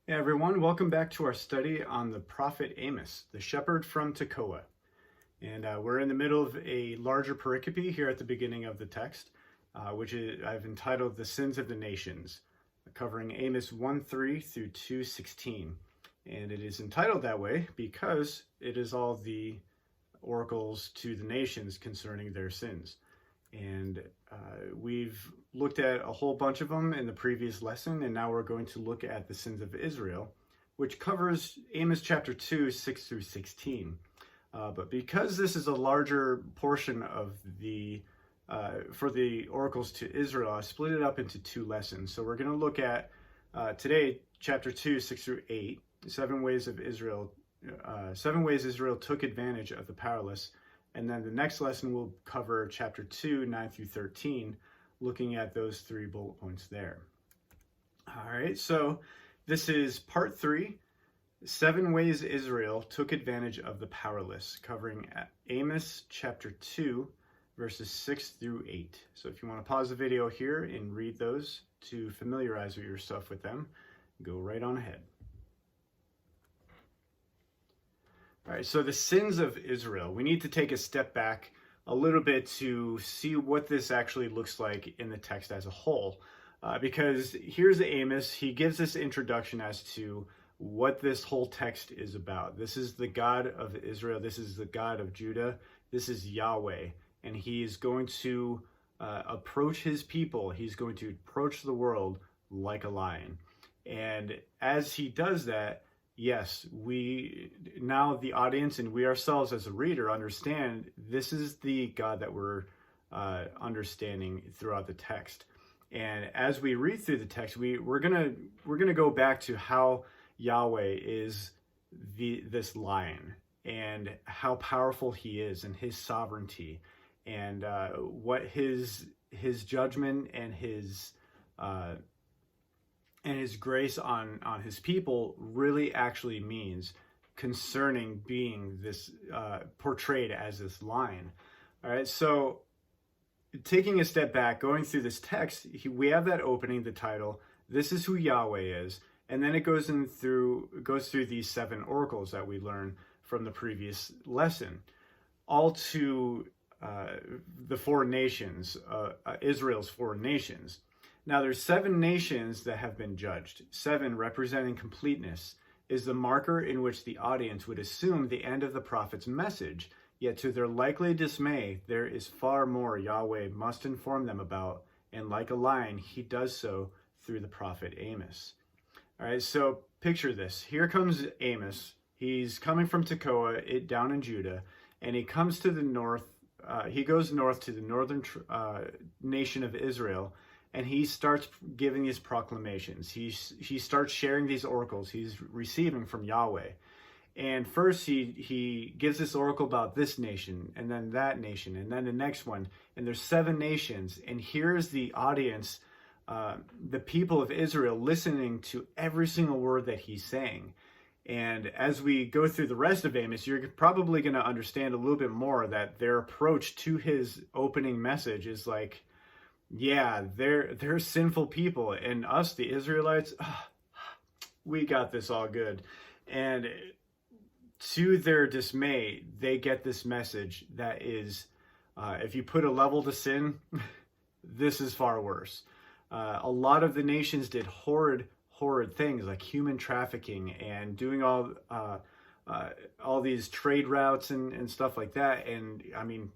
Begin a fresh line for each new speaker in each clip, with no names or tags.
Hey everyone, welcome back to our study on the prophet Amos, the shepherd from Tekoa. And we're in the middle of a larger pericope here at the beginning of the text, I've entitled The Sins of the Nations, covering Amos 1:3 through 2:16. And it is entitled that way because it is all the oracles to the nations concerning their sins. And we've looked at a whole bunch of them in the previous lesson, and now we're going to look at the sins of Israel, which covers Amos chapter 2, 6 through 16. But because this is a larger portion of for the oracles to Israel, I split it up into two lessons. So we're going to look at today, chapter 2, 6 through 8, 7 ways Israel took advantage of the powerless. And then the next lesson will cover chapter 2, 9 through 13, looking at those 3 bullet points there. All right, so this is part 3, 7 ways Israel took advantage of the powerless, covering Amos chapter 2, verses 6 through 8. So if you want to pause the video here and read those to familiarize yourself with them, go right on ahead. All right, so the sins of Israel. We need to take a step back a little bit to see what this actually looks like in the text as a whole. Because here's Amos. He gives this introduction as to what this whole text is about. This is the God of Israel. This is the God of Judah. This is Yahweh. And he's going to approach his people. He's going to approach the world like a lion. And as he does that, yes, now the audience and we ourselves as a reader understand this is the God that we're understanding throughout the text. And as we read through the text, we're gonna go back to how Yahweh is this lion and how powerful he is and his sovereignty and what his judgment and his grace on his people really actually means concerning being this portrayed as this lion. All right, so taking a step back, going through this text, we have that opening, the title, this is who Yahweh is, and then it goes through these 7 oracles that we learned from the previous lesson, all to the 4 nations, Israel's 4 nations. Now there's 7 nations that have been judged. 7, representing completeness, is the marker in which the audience would assume the end of the prophet's message, yet to their likely dismay, there is far more Yahweh must inform them about, and like a lion, he does so through the prophet Amos. All right, so picture this. Here comes Amos. He's coming from Tekoa, down in Judah, and he comes to the north. He goes north to the northern nation of Israel, and he starts giving these proclamations. He starts sharing these oracles he's receiving from Yahweh. And first he gives this oracle about this nation, and then that nation, and then the next one. And there's 7 nations. And here's the audience, the people of Israel, listening to every single word that he's saying. And as we go through the rest of Amos, you're probably going to understand a little bit more that their approach to his opening message is like, yeah, they're sinful people, and us, the Israelites, we got this all good. And to their dismay, they get this message that is, if you put a level to sin, this is far worse. A lot of the nations did horrid things like human trafficking and doing all these trade routes and stuff like that. And I mean,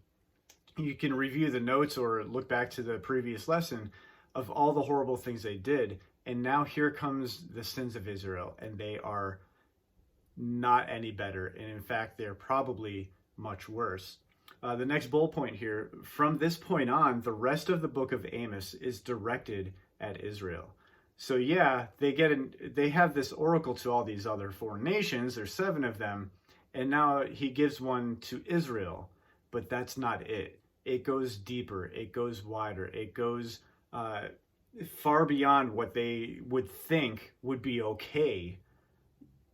you can review the notes or look back to the previous lesson of all the horrible things they did. And now here comes the sins of Israel, and they are not any better. And in fact, they're probably much worse. The next bullet point here, from this point on, the rest of the book of Amos is directed at Israel. So yeah, they have this oracle to all these other 4 nations. There's 7 of them. And now he gives one to Israel, but that's not it. It goes deeper, it goes wider, it goes far beyond what they would think would be okay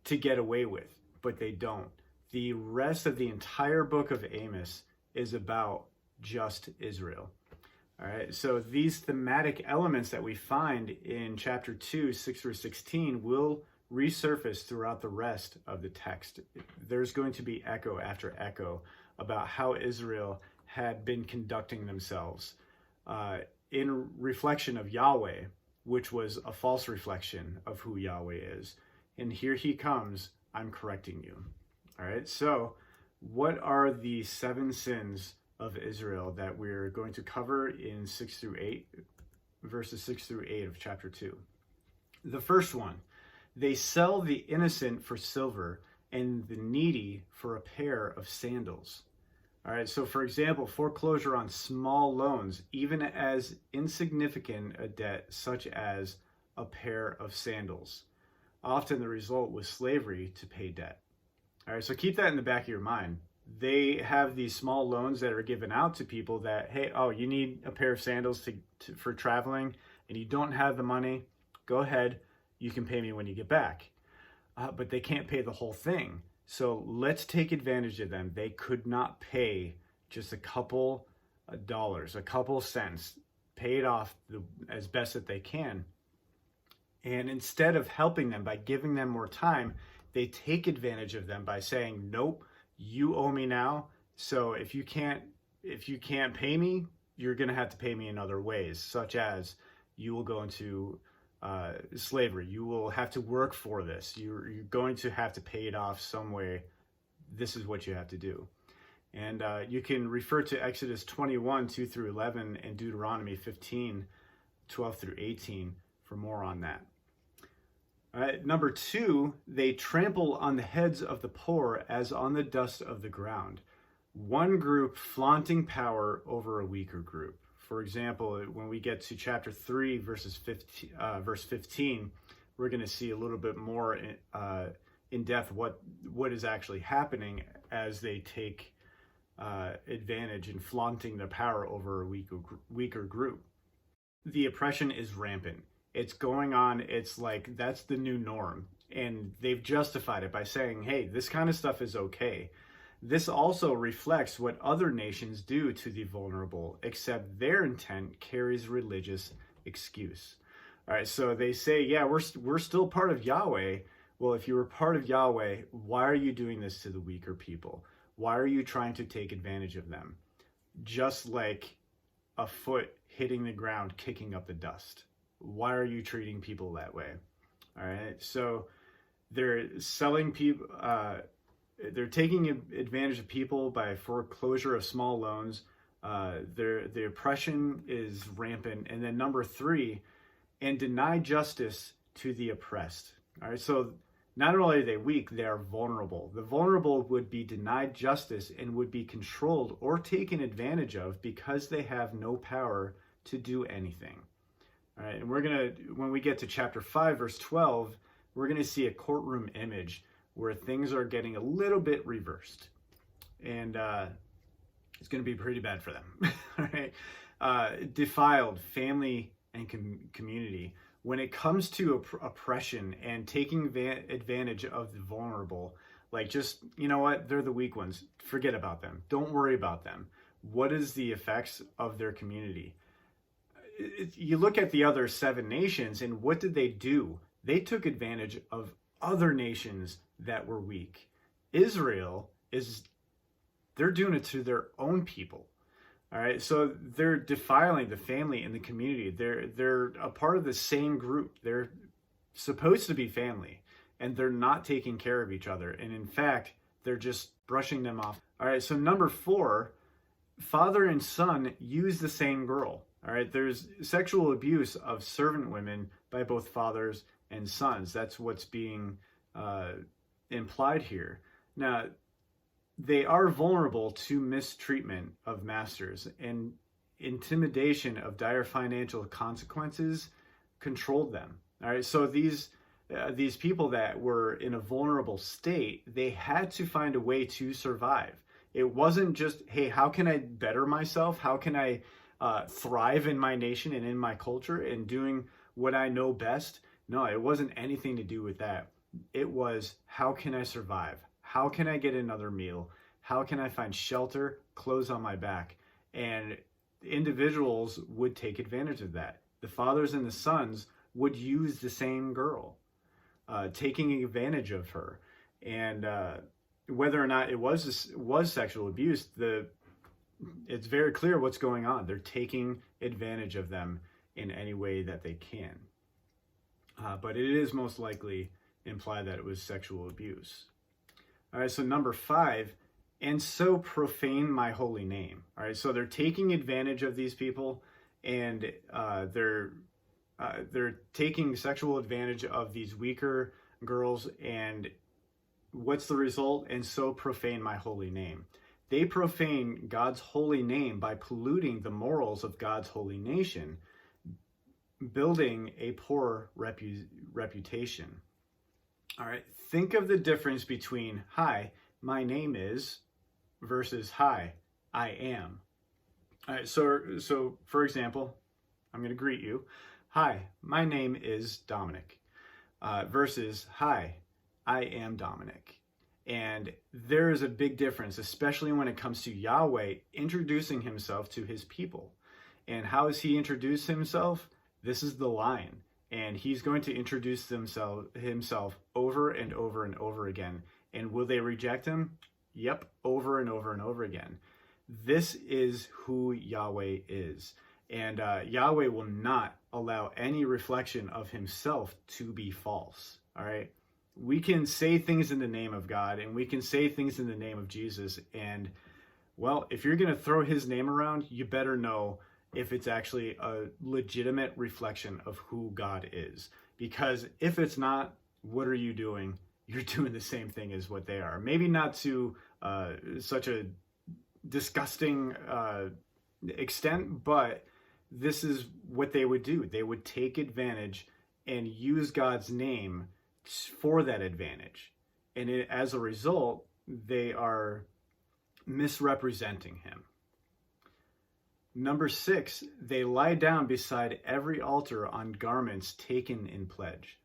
to get away with, but they don't. The rest of the entire book of Amos is about just Israel. All right, so these thematic elements that we find in chapter 2, 6 through 16 will resurface throughout the rest of the text. There's going to be echo after echo about how Israel had been conducting themselves in reflection of Yahweh, which was a false reflection of who Yahweh is. And here he comes, I'm correcting you. All right, so what are the 7 sins of Israel that we're going to cover in 6 through 8, verses 6 through 8 of chapter 2? The first one, they sell the innocent for silver and the needy for a pair of sandals. All right, so for example, foreclosure on small loans, even as insignificant a debt such as a pair of sandals. Often the result was slavery to pay debt. All right, so keep that in the back of your mind. They have these small loans that are given out to people that, hey, oh, you need a pair of sandals for traveling and you don't have the money, go ahead, you can pay me when you get back. But they can't pay the whole thing. So let's take advantage of them. They could not pay just a couple of dollars, a couple cents, pay it off as best that they can. And instead of helping them by giving them more time, they take advantage of them by saying, nope, you owe me now. So if you can't pay me, you're going to have to pay me in other ways, such as you will go into slavery. You will have to work for this. You're going to have to pay it off some way. This is what you have to do. And you can refer to Exodus 21, 2 through 11, and Deuteronomy 15, 12 through 18 for more on that. All right, number 2, they trample on the heads of the poor as on the dust of the ground. One group flaunting power over a weaker group. For example, when we get to chapter 3, verse 15, we're going to see a little bit more in depth what is actually happening as they take advantage in flaunting their power over a weaker group. The oppression is rampant. It's going on. It's like that's the new norm. And they've justified it by saying, hey, this kind of stuff is okay. This also reflects what other nations do to the vulnerable, except their intent carries religious excuse. All right, so they say, yeah, we're still part of Yahweh. Well, if you were part of Yahweh, why are you doing this to the weaker people? Why are you trying to take advantage of them? Just like a foot hitting the ground, kicking up the dust. Why are you treating people that way? All right, so they're selling people, they're taking advantage of people by foreclosure of small loans. The oppression is rampant. And then number 3, and deny justice to the oppressed. All right, so not only are they weak, they are vulnerable. The vulnerable would be denied justice and would be controlled or taken advantage of because they have no power to do anything. All right, and when we get to chapter 5, verse 12, we're going to see a courtroom image where things are getting a little bit reversed. And it's going to be pretty bad for them. All right, defiled family and community. When it comes to oppression and taking advantage of the vulnerable, like just, you know what, they're the weak ones. Forget about them. Don't worry about them. What is the effects of their community? You look at the other 7 nations, and what did they do? They took advantage of other nations that were weak. Israel they're doing it to their own people. All right, so they're defiling the family and the community. They're a part of the same group. They're supposed to be family, and they're not taking care of each other. And in fact, they're just brushing them off. All right, so number 4, father and son use the same girl. All right, there's sexual abuse of servant women by both fathers and sons. That's what's being implied here. Now, they are vulnerable to mistreatment of masters, and intimidation of dire financial consequences controlled them. All right, so these people that were in a vulnerable state, they had to find a way to survive. It wasn't just, hey, how can I better myself? How can I thrive in my nation and in my culture and doing what I know best? No, it wasn't anything to do with that. It was, how can I survive? How can I get another meal? How can I find shelter, clothes on my back? And individuals would take advantage of that. The fathers and the sons would use the same girl. taking advantage of her. And whether or not it was sexual abuse, it's very clear what's going on. They're taking advantage of them in any way that they can. But it is most likely implied that it was sexual abuse. All right, so number 5, and so profane my holy name. All right, so they're taking advantage of these people, and they're taking sexual advantage of these weaker girls. And what's the result? And so profane my holy name. They profane God's holy name by polluting the morals of God's holy nation, building a poor reputation. All right, think of the difference between "Hi, my name is" versus "Hi, I am." All right, so for example, I'm going to greet you. "Hi, my name is Dominic," versus "Hi, I am Dominic." And there is a big difference, especially when it comes to Yahweh introducing himself to his people. And how does he introduce himself? This is the line. And he's going to introduce himself over and over and over again. And will they reject him? Yep, over and over and over again. This is who Yahweh is. And Yahweh will not allow any reflection of himself to be false. All right? We can say things in the name of God, and we can say things in the name of Jesus. And, well, if you're going to throw his name around, you better know if it's actually a legitimate reflection of who God is. Because if it's not, what are you doing? You're doing the same thing as what they are. Maybe not to such a disgusting extent, but this is what they would do. They would take advantage and use God's name for that advantage. And as a result, they are misrepresenting him. Number 6, they lie down beside every altar on garments taken in pledge,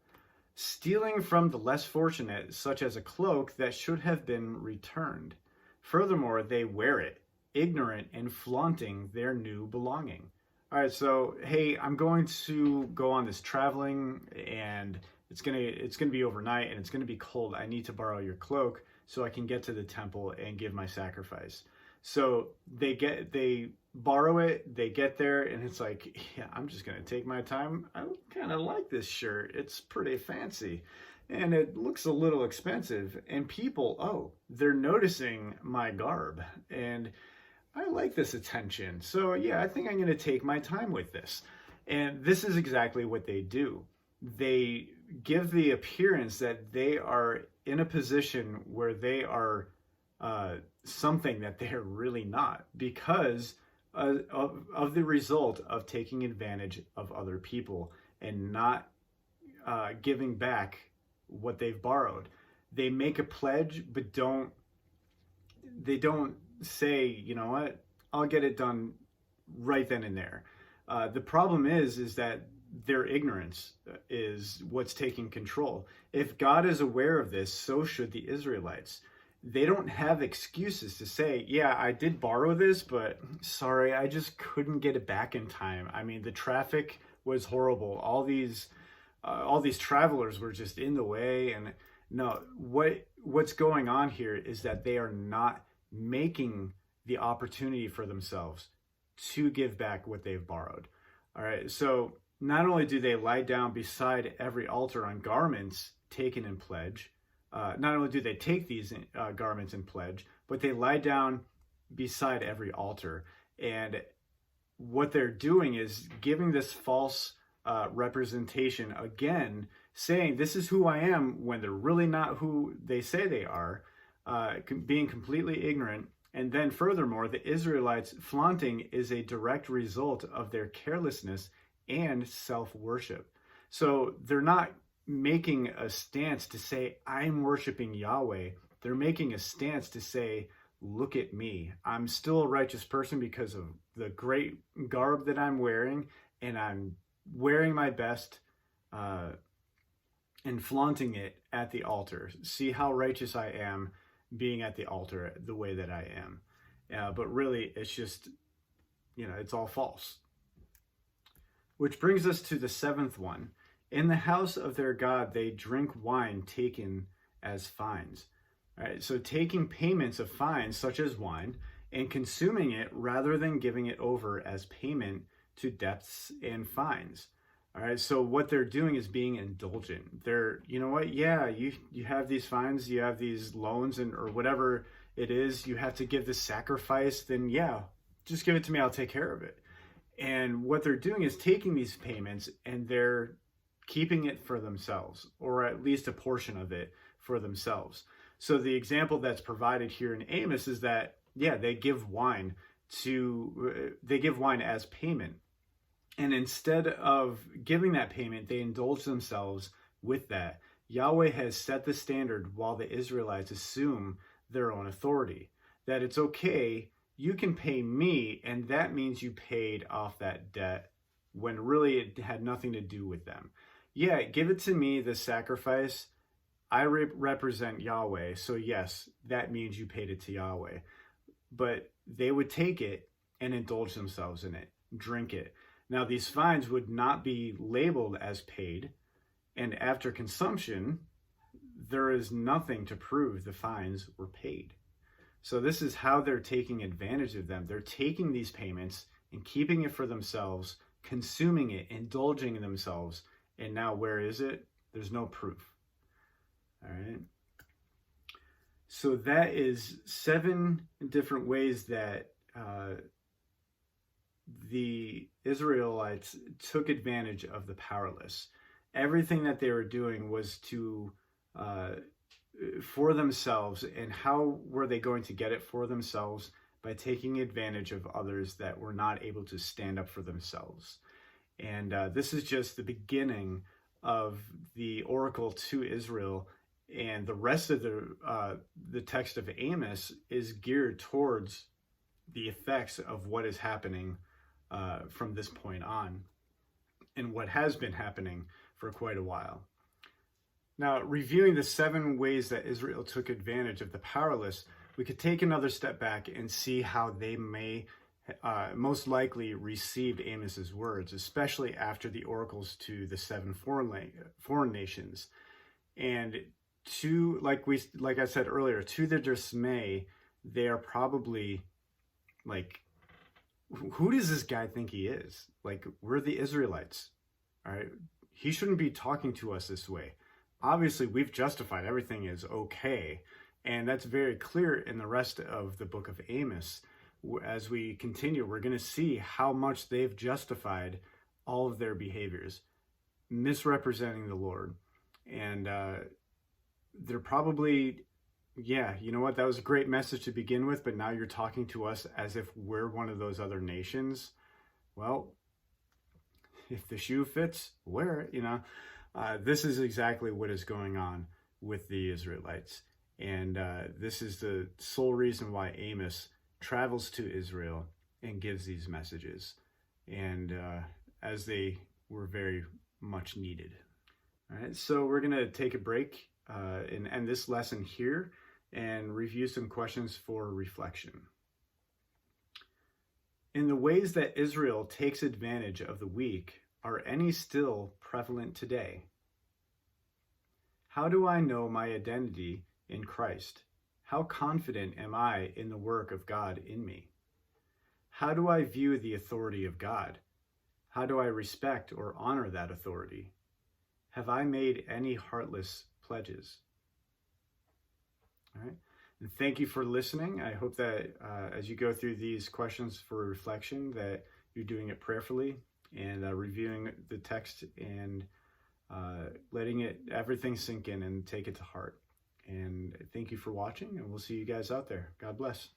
stealing from the less fortunate, such as a cloak that should have been returned. Furthermore, they wear it, ignorant and flaunting their new belonging. All right, so, hey, I'm going to go on this traveling, and it's gonna be overnight, and it's gonna be cold. I need to borrow your cloak so I can get to the temple and give my sacrifice. So they borrow it, they get there, and it's like, yeah, I'm just gonna take my time. I kind of like this shirt. It's pretty fancy, and it looks a little expensive. And people, they're noticing my garb, and I like this attention. So yeah, I think I'm gonna take my time with this. And this is exactly what they do. They give the appearance that they are in a position where they are something that they're really not, because of the result of taking advantage of other people and not giving back what they've borrowed. They make a pledge, but they don't say, you know what, I'll get it done right then and there. The problem is that their ignorance is what's taking control. If God is aware of this, so should the Israelites. They don't have excuses to say, yeah, I did borrow this, but sorry, I just couldn't get it back in time. I mean, the traffic was horrible. All these travelers were just in the way. And no, what's going on here is that they are not making the opportunity for themselves to give back what they've borrowed. All right, so not only do they lie down beside every altar on garments taken in pledge, not only do they take these garments in pledge, but they lie down beside every altar. And what they're doing is giving this false representation, again, saying this is who I am when they're really not who they say they are, being completely ignorant. And then furthermore, the Israelites flaunting is a direct result of their carelessness and self-worship. So they're not making a stance to say, I'm worshiping Yahweh. They're making a stance to say, look at me. I'm still a righteous person because of the great garb that I'm wearing, and I'm wearing my best and flaunting it at the altar. See how righteous I am being at the altar the way that I am. But really, it's just, it's all false. Which brings us to the 7th one. In the house of their God, they drink wine taken as fines. All right, so taking payments of fines, such as wine, and consuming it rather than giving it over as payment to debts and fines. All right, so what they're doing is being indulgent. They're, you know what? Yeah, you have these fines, you have these loans, and or whatever it is, you have to give this sacrifice. Then yeah, just give it to me. I'll take care of it. And what they're doing is taking these payments and they're keeping it for themselves, or at least a portion of it for themselves. So the example that's provided here in Amos is that, yeah, they give wine as payment. And instead of giving that payment, they indulge themselves with that. Yahweh has set the standard while the Israelites assume their own authority. That it's okay, you can pay me, and that means you paid off that debt when really it had nothing to do with them. Yeah, give it to me, the sacrifice. I represent Yahweh, so yes, that means you paid it to Yahweh. But they would take it and indulge themselves in it, drink it. Now, these fines would not be labeled as paid, and after consumption, there is nothing to prove the fines were paid. So this is how they're taking advantage of them. They're taking these payments and keeping it for themselves, consuming it, indulging themselves, and now where is it? There's no proof. All right. So that is 7 different ways that the Israelites took advantage of the powerless. Everything that they were doing was to for themselves. And how were they going to get it for themselves? By taking advantage of others that were not able to stand up for themselves. And this is just the beginning of the oracle to Israel. And the rest of the text of Amos is geared towards the effects of what is happening from this point on, and what has been happening for quite a while. Now, reviewing the 7 ways that Israel took advantage of the powerless, we could take another step back and see how they may most likely received Amos's words, especially after the oracles to the 7 foreign nations. And like I said earlier, to their dismay, they are probably like, who does this guy think he is? Like, we're the Israelites. All right, he shouldn't be talking to us this way. Obviously, we've justified everything is okay. And that's very clear in the rest of the book of Amos. As we continue, we're going to see how much they've justified all of their behaviors, misrepresenting the Lord. And they're probably, yeah, you know what? That was a great message to begin with, but now you're talking to us as if we're one of those other nations. Well, if the shoe fits, wear it, you know. This is exactly what is going on with the Israelites. And this is the sole reason why Amos travels to Israel and gives these messages. And as they were very much needed. All right, so we're going to take a break and end this lesson here and review some questions for reflection. In the ways that Israel takes advantage of the weak, are any still prevalent today? How do I know my identity in Christ? How confident am I in the work of God in me? How do I view the authority of God? How do I respect or honor that authority? Have I made any heartless pledges? All right. And thank you for listening. I hope that as you go through these questions for reflection, that you're doing it prayerfully and reviewing the text and letting everything sink in and take it to heart. And thank you for watching, and we'll see you guys out there. God bless.